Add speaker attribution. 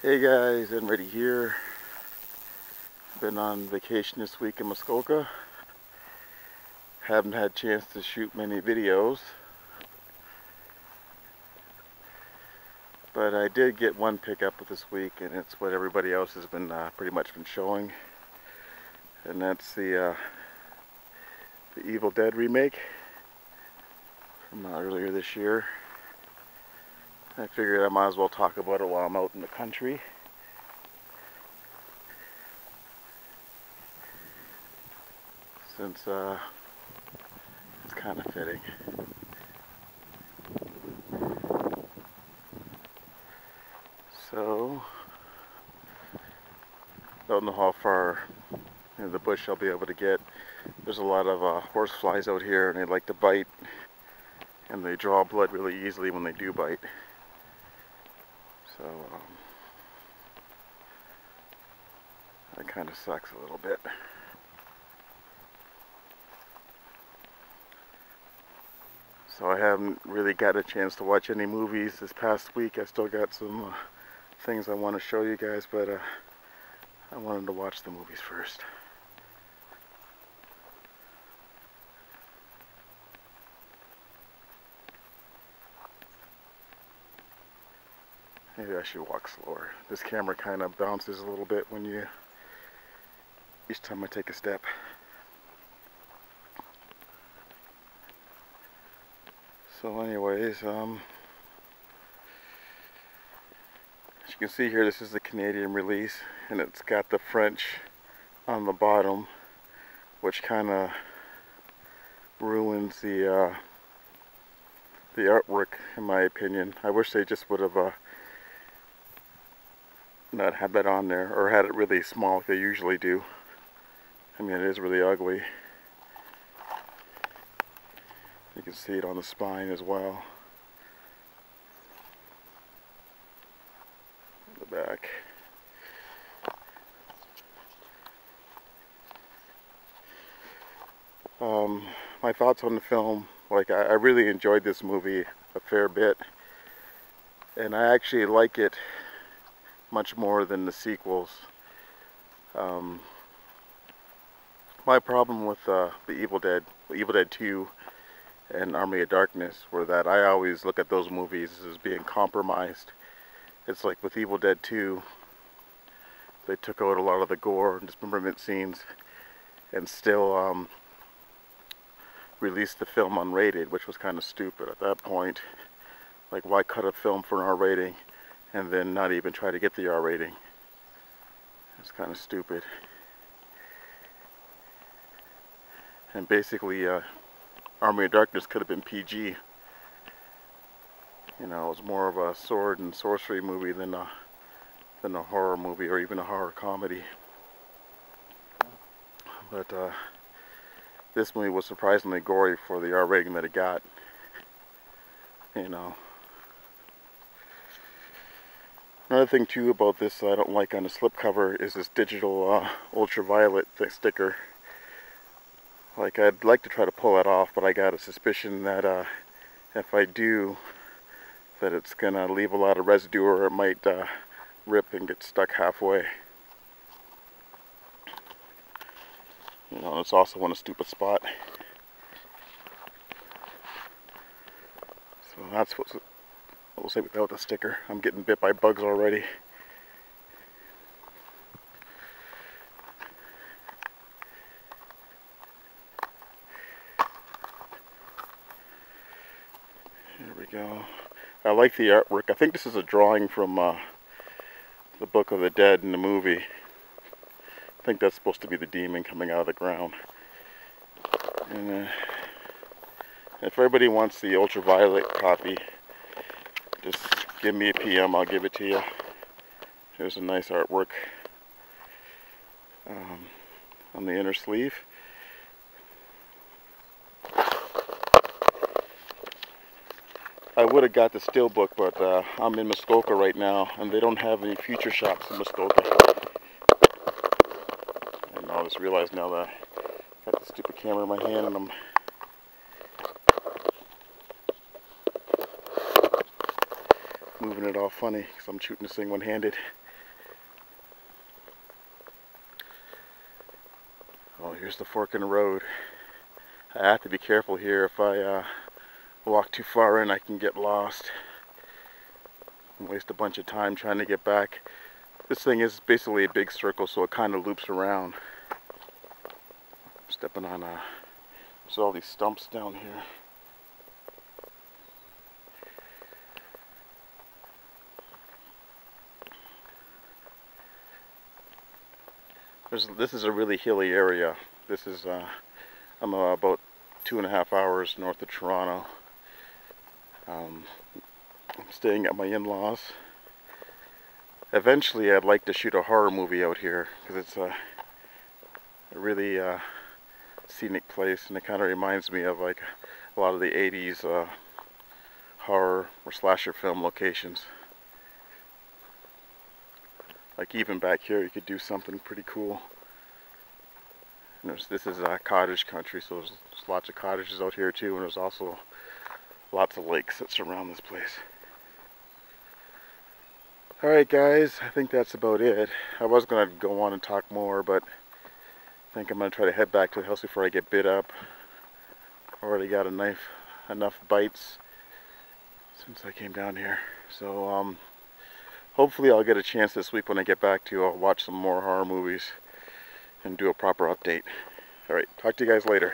Speaker 1: Hey guys, I'm ready here. Been on vacation this week in Muskoka. Haven't had a chance to shoot many videos, but I did get one pickup this week, and it's what everybody else has been pretty much been showing, and that's the Evil Dead remake from earlier this year. I figured I might as well talk about it while I'm out in the country. Since it's kind of fitting. So, don't know how far in the bush I'll be able to get. There's a lot of horse flies out here, and they like to bite, and they draw blood really easily when they do bite. So that kind of sucks a little bit. So I haven't really got a chance to watch any movies this past week. I still got some things I want to show you guys, but I wanted to watch the movies first. Maybe I should walk slower. This camera kind of bounces a little bit when each time I take a step. So anyways, as you can see here, this is the Canadian release, and it's got the French on the bottom, which kind of ruins the artwork, in my opinion. I wish they just would have not had that on there, or had it really small like they usually do. I mean, it is really ugly. You can see it on the spine as well. The back. My thoughts on the film, like I really enjoyed this movie a fair bit, and I actually like it much more than the sequels. My problem with the Evil Dead 2 and Army of Darkness were that I always look at those movies as being compromised. It's like with Evil Dead 2, they took out a lot of the gore and dismemberment scenes and still released the film unrated, which was kind of stupid at that point. Like, why cut a film for an R rating and then not even try to get the R rating? It's kind of stupid. And basically, Army of Darkness could have been PG. You know, it was more of a sword and sorcery movie than a horror movie, or even a horror comedy. But this movie was surprisingly gory for the R rating that it got. You know. Another thing too about this that I don't like on the slipcover is this digital ultraviolet sticker. Like, I'd like to try to pull that off, but I got a suspicion that if I do, that it's gonna leave a lot of residue, or it might rip and get stuck halfway. You know, it's also in a stupid spot. So that's what we'll say without the sticker. I'm getting bit by bugs already. Here we go. I like the artwork. I think this is a drawing from the Book of the Dead in the movie. I think that's supposed to be the demon coming out of the ground. And if everybody wants the ultraviolet copy, just give me a PM, I'll give it to you. Here's a nice artwork on the inner sleeve. I would have got the steelbook, but I'm in Muskoka right now, and they don't have any future shops in Muskoka. And I just realized now that I got the stupid camera in my hand, and I'm moving it all funny because I'm shooting this thing one-handed. Here's the fork in the road. I have to be careful here. If I walk too far in, I can get lost and waste a bunch of time trying to get back. This thing is basically a big circle, so it kind of loops around. I'm stepping on there's all these stumps down here. This is a really hilly area. This is I'm about 2.5 hours north of Toronto. I'm staying at my in-laws. Eventually I'd like to shoot a horror movie out here, because it's a really scenic place, and it kind of reminds me of like a lot of the 80s horror or slasher film locations. Like even back here you could do something pretty cool. And this is cottage country, so there's lots of cottages out here too, and there's also lots of lakes that surround this place. Alright guys, I think that's about it. I was going to go on and talk more, but I think I'm going to try to head back to the house before I get bit up. Already got enough bites since I came down here. So hopefully I'll get a chance this week when I get back to watch some more horror movies and do a proper update. Alright, talk to you guys later.